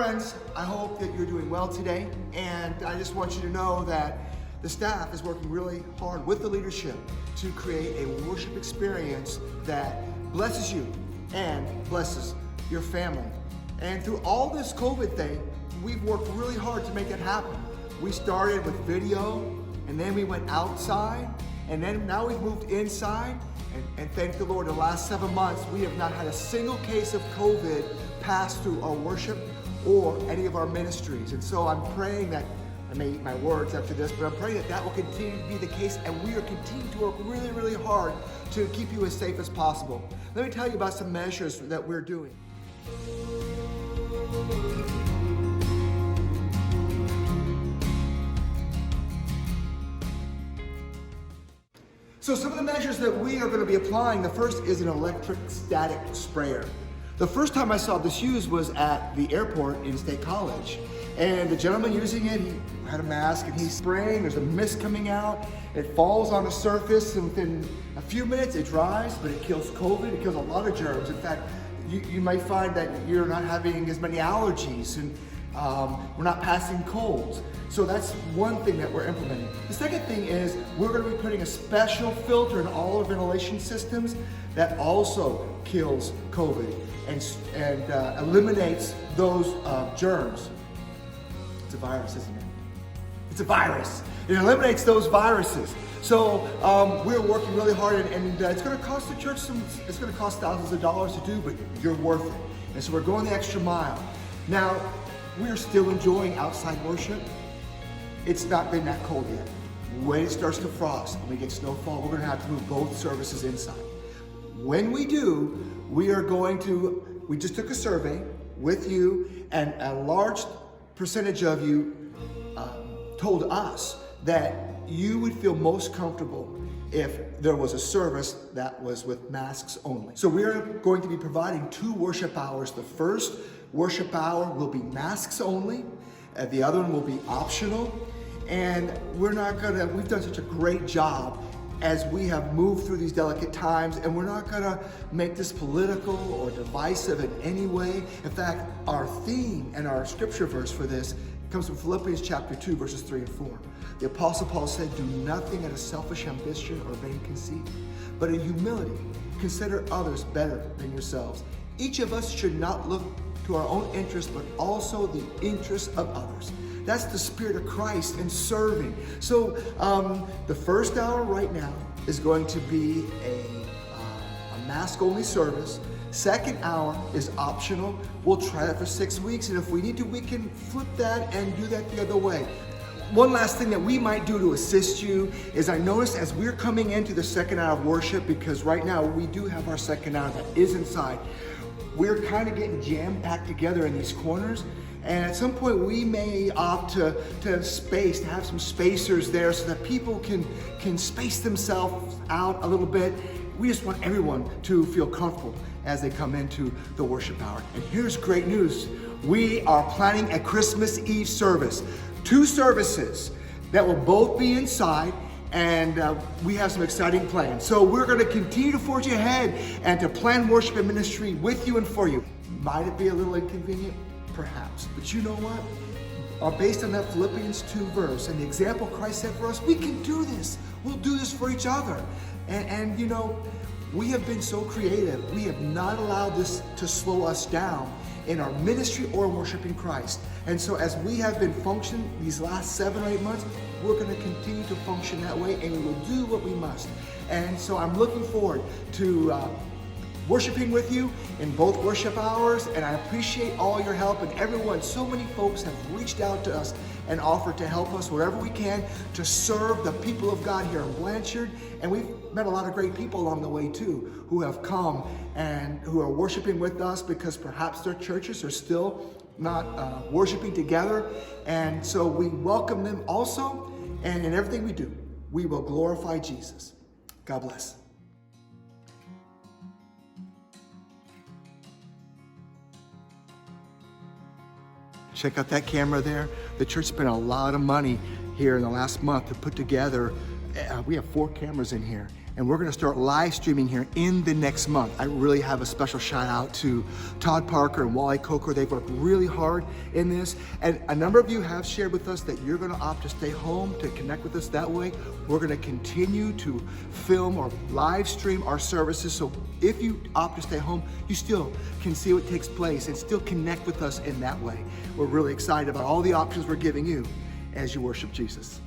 friends, I hope that you're doing well today, and I just want you to know that the staff is working really hard with the leadership to create a worship experience that blesses you and blesses your family. And through all this COVID thing, we've worked really hard to make that happen. We started with video, and then we went outside, and then now we've moved inside. And thank the Lord, the last 7 months, we have not had a single case of COVID pass through our worship or any of our ministries. And so I'm praying that, I may eat my words after this, but I'm praying that that will continue to be the case, and we are continuing to work really, really hard to keep you as safe as possible. Let me tell you about some measures that we're doing. So some of the measures that we are going to be applying, the first is an electric static sprayer. The first time I saw this used was at the airport in State College. And the gentleman using it, he had a mask and he's spraying, there's a mist coming out, it falls on a surface, and within a few minutes it dries, but it kills COVID, it kills a lot of germs. In fact, you might find that you're not having as many allergies, and we're not passing colds. So that's one thing that we're implementing. The second thing is we're going to be putting a special filter in all our ventilation systems that also kills COVID and eliminates those germs. It's a virus, isn't it? It's a virus. It eliminates those viruses. So we're working really hard, and it's going to cost the church it's going to cost thousands of dollars to do, but you're worth it. And so we're going the extra mile. Now, we're still enjoying outside worship. It's not been that cold yet. When it starts to frost and we get snowfall, we're going to have to move both services inside. When we do, we just took a survey with you, and a large percentage of you told us that you would feel most comfortable if there was a service that was with masks only. So we're going to be providing 2 worship hours. The first worship hour will be masks only. The other one will be optional. And we've done such a great job as we have moved through these delicate times, and we're not gonna make this political or divisive in any way. In fact, our theme and our scripture verse for this comes from Philippians chapter 2, verses 3 and 4. The Apostle Paul said, "Do nothing out of selfish ambition or vain conceit, but in humility consider others better than yourselves. Each of us should not look to our own interests, but also the interests of others." That's the spirit of Christ in serving. So the first hour right now is going to be a mask-only service. Second hour is optional. We'll try that for 6 weeks, and if we need to, we can flip that and do that the other way. One last thing that we might do to assist you is, I noticed as we're coming into the second hour of worship, because right now we do have our second hour that is inside, we're kind of getting jam-packed together in these corners. And at some point we may opt to have some spacers there so that people can space themselves out a little bit. We just want everyone to feel comfortable as they come into the worship hour. And here's great news. We are planning a Christmas Eve service. 2 services that will both be inside, and we have some exciting plans. So we're going to continue to forge ahead and to plan worship and ministry with you and for you. Might it be a little inconvenient? Perhaps. But you know what? Based on that Philippians 2 verse and the example Christ set for us, we can do this. We'll do this for each other. And you know, we have been so creative. We have not allowed this to slow us down in our ministry or worshiping Christ. And so as we have been functioning these last 7 or 8 months, we're going to continue to function that way, and we will do what we must. And so I'm looking forward to worshiping with you in both worship hours, and I appreciate all your help and everyone. So many folks have reached out to us and offered to help us wherever we can to serve the people of God here in Blanchard. And we've met a lot of great people along the way too, who have come and who are worshiping with us because perhaps their churches are still not worshiping together. And so we welcome them also, and in everything we do, we will glorify Jesus. God bless. Check out that camera there. The church spent a lot of money here in the last month to put together. We have 4 cameras in here, And we're gonna start live streaming here in the next month. I really have a special shout out to Todd Parker and Wally Coker. They've worked really hard in this. And a number of you have shared with us that you're gonna opt to stay home to connect with us that way. We're gonna continue to film or live stream our services. So if you opt to stay home, you still can see what takes place and still connect with us in that way. We're really excited about all the options we're giving you as you worship Jesus.